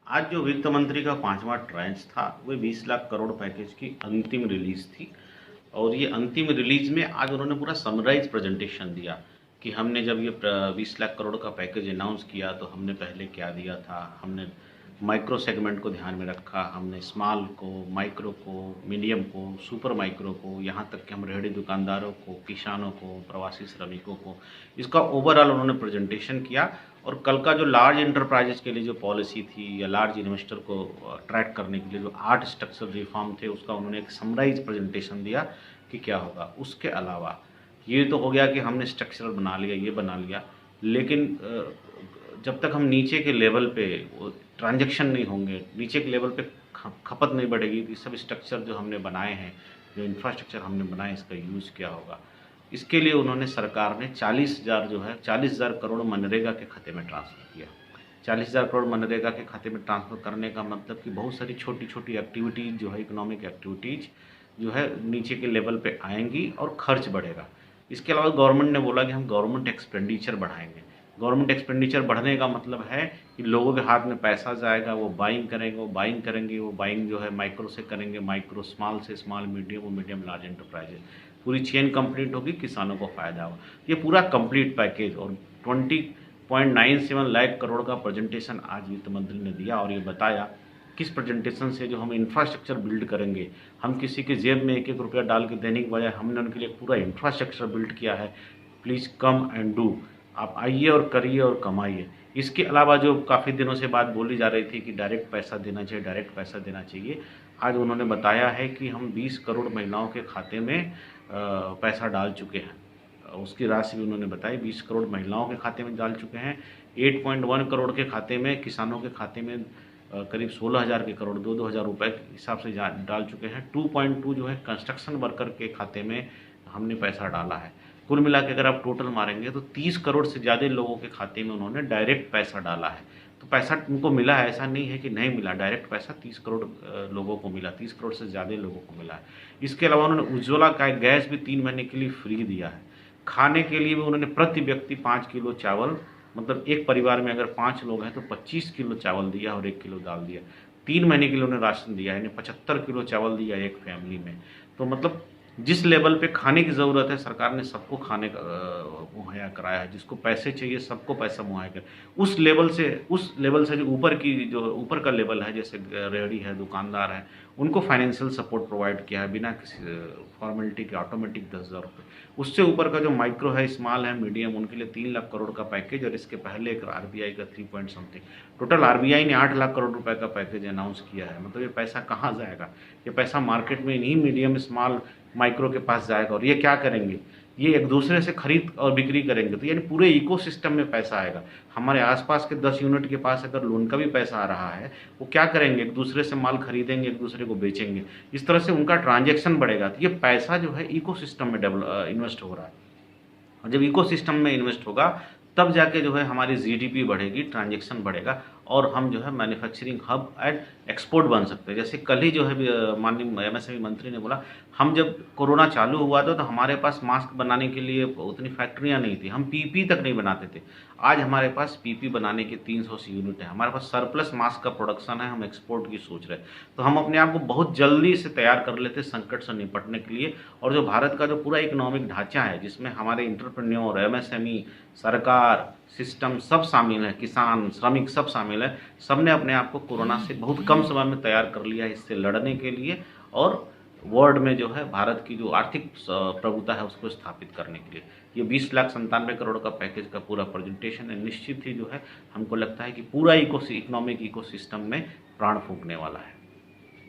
आज जो वित्त मंत्री का 5वां ट्रांच था, वो 20 लाख करोड़ पैकेज की अंतिम रिलीज थी। और ये अंतिम रिलीज में आज उन्होंने पूरा समराइज प्रेजेंटेशन दिया कि हमने जब ये 20 लाख करोड़ का पैकेज अनाउंस किया तो हमने पहले क्या दिया था। हमने माइक्रो सेगमेंट को ध्यान में रखा, हमने स्मॉल को, माइक्रो को, मीडियम को, सुपर माइक्रो को, यहाँ तक कि हम रेहड़ी दुकानदारों को, किसानों को, प्रवासी श्रमिकों को, इसका ओवरऑल उन्होंने प्रेजेंटेशन किया। और कल का जो लार्ज इंटरप्राइजेस के लिए जो पॉलिसी थी या लार्ज इन्वेस्टर को अट्रैक्ट करने के लिए जो 8 स्ट्रक्चरल रिफॉर्म थे, उसका उन्होंने एक समराइज प्रेजेंटेशन दिया कि क्या होगा। उसके अलावा ये तो हो गया कि हमने स्ट्रक्चरल बना लिया, ये बना लिया, लेकिन जब तक हम नीचे के लेवल पे वो ट्रांजैक्शन नहीं होंगे, नीचे के लेवल पे खपत नहीं बढ़ेगी, तो ये सब स्ट्रक्चर जो हमने बनाए हैं, जो इंफ्रास्ट्रक्चर हमने बनाए, इसका यूज़ क्या होगा। इसके लिए उन्होंने, सरकार ने 40,000 करोड़ मनरेगा के खाते में ट्रांसफ़र किया। 40,000 करोड़ मनरेगा के खाते में ट्रांसफ़र करने का मतलब कि बहुत सारी छोटी छोटी एक्टिविटीज़ जो है, इकोनॉमिक एक्टिविटीज़ जो है, नीचे के लेवल पे आएंगी और खर्च बढ़ेगा। इसके अलावा गवर्नमेंट ने बोला कि हम गवर्नमेंट एक्सपेंडिचर बढ़ाएंगे। गवर्नमेंट एक्सपेंडिचर बढ़ने का मतलब है कि लोगों के हाथ में पैसा जाएगा, वो बाइंग करेंगे, वो बाइंग जो है माइक्रो से करेंगे, माइक्रो स्मॉल से, स्मॉल मीडियम, वो मीडियम लार्ज एंटरप्राइजेज, पूरी चेन कंप्लीट होगी, किसानों को फ़ायदा होगा। ये पूरा कंप्लीट पैकेज और 20.97 लाख करोड़ का प्रेजेंटेशन आज वित्त मंत्री ने दिया। और ये बताया किस प्रेजेंटेशन से जो हम इंफ्रास्ट्रक्चर बिल्ड करेंगे, हम किसी के जेब में एक एक रुपया डाल के देने के बजाय हमने उनके लिए पूरा इंफ्रास्ट्रक्चर बिल्ड किया है। प्लीज़ कम एंड डू, आप आइए और करिए और कमाइए। इसके अलावा जो काफ़ी दिनों से बात बोली जा रही थी कि डायरेक्ट पैसा देना चाहिए, डायरेक्ट पैसा देना चाहिए, आज उन्होंने बताया है कि हम 20 करोड़ महिलाओं के खाते में पैसा डाल चुके हैं। उसकी राशि भी उन्होंने बताई, 20 करोड़ महिलाओं के खाते में डाल चुके हैं। 8.1 करोड़ के खाते में, किसानों के खाते में करीब 16,000 के करोड़, 2-2 हज़ार रुपये के हिसाब से डाल चुके हैं। 2.2 जो है कंस्ट्रक्शन वर्कर के खाते में हमने पैसा डाला है। कुल मिला के अगर आप टोटल मारेंगे तो 30 करोड़ से ज़्यादा लोगों के खाते में उन्होंने डायरेक्ट पैसा डाला है। तो पैसा उनको मिला है, ऐसा नहीं है कि नहीं मिला। डायरेक्ट पैसा 30 करोड़ लोगों को मिला, 30 करोड़ से ज़्यादा लोगों को मिला है। इसके अलावा उन्होंने उज्ज्वला का गैस भी 3 महीने के लिए फ्री दिया है। खाने के लिए भी उन्होंने प्रति व्यक्ति 5 किलो चावल, मतलब एक परिवार में अगर 5 लोग हैं तो 25 किलो चावल दिया और 1 किलो दाल दिया। 3 महीने के लिए उन्होंने राशन दिया, यानी 75 किलो चावल दिया एक फैमिली में। तो मतलब जिस लेवल पे खाने की ज़रूरत है, सरकार ने सबको खाने का मुहैया कराया है। जिसको पैसे चाहिए सबको पैसा मुहैया कर, उस लेवल से जो ऊपर का लेवल है, जैसे रेहड़ी है, दुकानदार है, उनको फाइनेंशियल सपोर्ट प्रोवाइड किया है बिना किसी फॉर्मेलिटी के, ऑटोमेटिक 10,000 रुपये। उससे ऊपर का जो माइक्रो है, स्मॉल है, मीडियम, उनके लिए 3 लाख करोड़ का पैकेज। और इसके पहले एक आरबीआई का 3 पॉइंट समथिंग, टोटल आरबीआई ने 8 लाख करोड़ रुपए का पैकेज अनाउंस किया है। मतलब ये पैसा कहाँ जाएगा? ये पैसा मार्केट में इन्हीं मीडियम, स्मॉल, माइक्रो के पास जाएगा। और ये क्या करेंगे? ये एक दूसरे से खरीद और बिक्री करेंगे। तो यानी पूरे इकोसिस्टम में पैसा आएगा। हमारे आसपास के 10 यूनिट के पास अगर लोन का भी पैसा आ रहा है, वो क्या करेंगे? एक दूसरे से माल खरीदेंगे, एक दूसरे को बेचेंगे। इस तरह से उनका ट्रांजैक्शन बढ़ेगा। तो ये पैसा जो है इकोसिस्टम में इन्वेस्ट हो रहा है। और जब इकोसिस्टम में इन्वेस्ट होगा तब जाके जो है हमारी जीडीपी बढ़ेगी, ट्रांजैक्शन बढ़ेगा, और हम जो है मैन्युफैक्चरिंग हब एंड एक्सपोर्ट बन सकते हैं। जैसे कल ही जो है माननीय एमएसएमई मंत्री ने बोला, हम जब कोरोना चालू हुआ था तो हमारे पास मास्क बनाने के लिए उतनी फैक्ट्रियां नहीं थी, हम पीपी तक नहीं बनाते थे। आज हमारे पास पीपी बनाने के 300 से यूनिट है, हमारे पास सरप्लस मास्क का प्रोडक्शन है, हम एक्सपोर्ट की सोच रहे हैं। तो हम अपने आप को बहुत जल्दी से तैयार कर लेते संकट से निपटने के लिए। और जो भारत का जो पूरा इकोनॉमिक ढांचा है, जिसमें हमारे इंटरप्रेन्योर, एमएसएमई, सरकार, सिस्टम सब शामिल है, किसान, श्रमिक सब शामिल है, सब ने अपने आप को कोरोना से बहुत कम समय में तैयार कर लिया है इससे लड़ने के लिए, और वर्ल्ड में जो है भारत की जो आर्थिक प्रभुता है उसको स्थापित करने के लिए। ये 20,97 करोड़ का पैकेज का पूरा प्रेजेंटेशन है। निश्चित ही जो है हमको लगता है कि पूरा इकोनॉमिक इकोसिस्टम में प्राण फूंकने वाला है।